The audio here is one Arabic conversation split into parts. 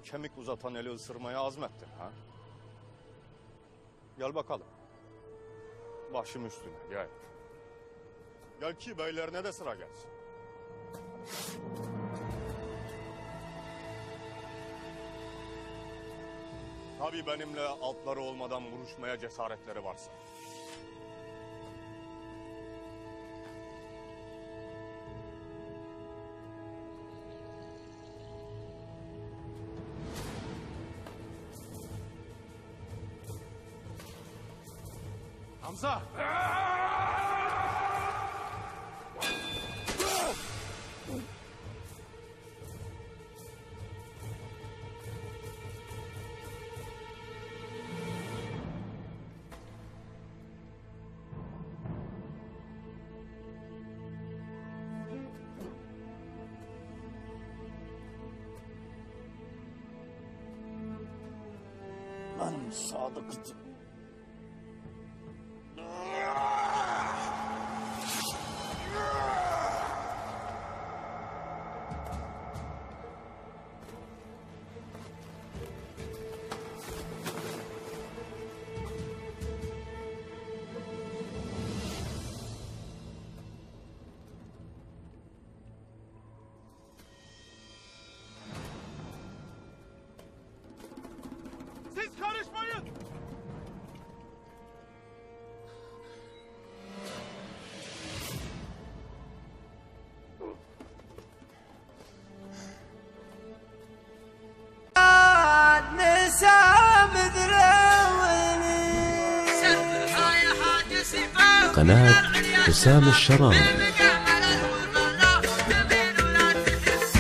kemik uzatan eli ısırmaya azmettin ha? Gel bakalım. Başım üstüne gel. Gel ki beylerine de sıra gelsin. Tabii benimle altları olmadan vuruşmaya cesaretleri varsa. Hamza! Benim sadıktım. Siz karışmayın! قناة حسام الشراوي.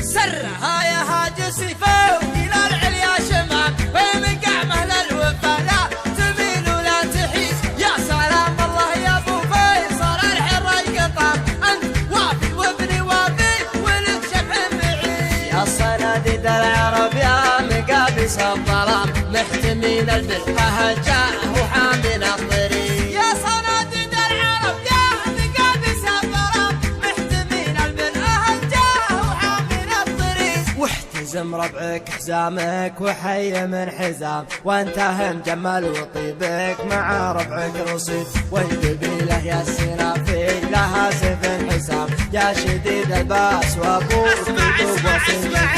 سرها يا هاج سيفه إلى العليا شمال ومقع مهل الوفا لا تميل ولا تحيد يا سلام الله يا ابو فيصل الحر القطام انت وافي وابني وافي ولد شبح بعيد يا صناديد العرب يا مقابس الظلام محتمين البر هجاه وحامل الطريق يا صناديد العرب يا مقابس الظلام محتمين البر هجاه وحامل الطريق واحتزم ربعك حزامك وحي من حزام وانتهى مجمل وطيبك مع ربعك رصيد والقبيله يا السنافي لها سيف حسام يا شديد الباس وابوك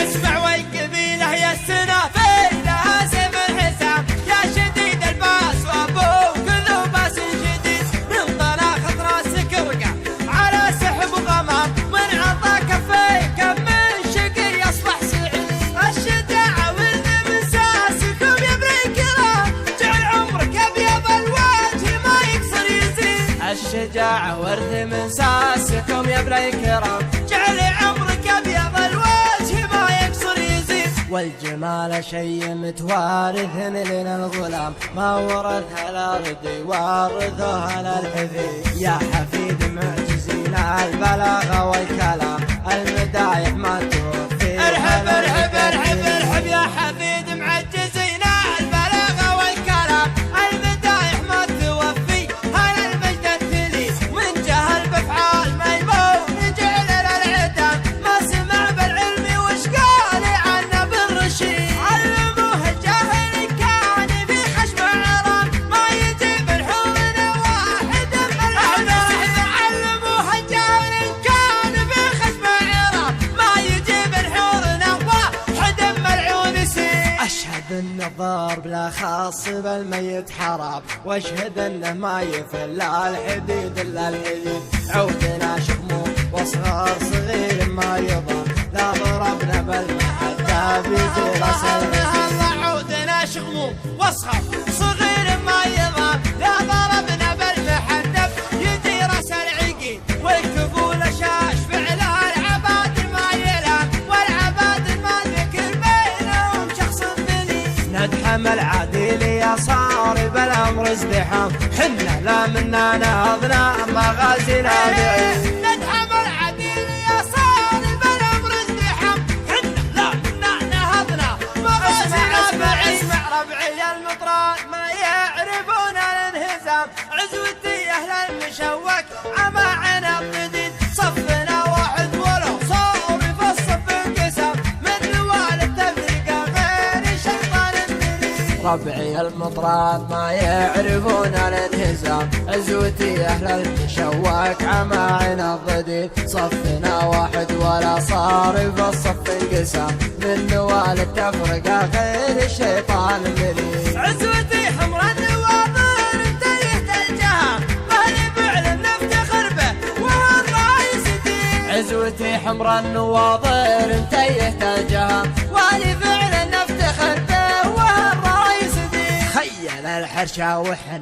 اسمع والقبيله يا السنافي لها سيف حسام يا شديد الباس وابوك ذو باس شديد من طلاق راسك رقع على سحب غمام من عطى كفيك كم من شقي يصبح سعيد الشجاعة ولد من ساسكم يا ابن الكرام جعل عمرك ابيض الوجه ما يكسر يزيد الشجاعة ورث من ساسكم يا ابن الكرام جعل عمرك ابيض الوجه ما يكسر يزيد والجمال شيء متوارث من الغلام ما ورثها الارض يورثها للحفيد يا حفيد معجزين البلاغه والكلام المدايح ما توفي ارحب ارحب ارحب ارحب يا حفيد معجزين البلاغه والكلام المدايح ما توفي هل المجد التلي من جهل بافعال ميمون جعل للعدم ما سمع بالعلم وش قال عنه بالرشيد علموه الجاهل كان في خشم عرام ما يجيب الحور واحد من علموه الجاهل كان في خشم عرام ما يجيب الحور واحد ملعون سيد اشهد ان الضرب لا خاص بالميت حرام واشهد انه ما يفل الحديد الا الحديد عودنا شموم واصغر صغير ما يضام لا ضربنا بالمحدة بيجي راس الله عودنا شغموم واصغر صغير ما يضام لا ضربنا بالمحدة يجي راس العقيد والكفول شاش فعل العباد ما يلام والعباد ما ذكر بينهم شخص ذليل ندحم العديل يا صارب الامر ازدحام حنا لا منا نهضنا مغازينا بعيد ندحم العديل يا صارب الامر ازدحام حنا لا منا نهضنا مغازينا بعيد اسمع ربعي المطران ما يعرفون الانهزام عزوتي اهل المشوك عما عنب جديد صفنا واحد ولو صار في الصف انقسم من لوال التفرقه ربعي المطراد ما يعرفون الانهزام. عزوتي أهل المشواك عماعنا الضديد، صفنا واحد ولا صار فالصف انقسام. من نوال التفرقة غير الشيطان مريد. عزوتي حمر النواظر انتهت الجهة، مهلي فعل نفتخر به وهو الرئيس دين. عزوتي حمر النواظر انتهت الجهة، والي فعل نفتخر به وهو الرئيس دين. خيل الحرشة وحن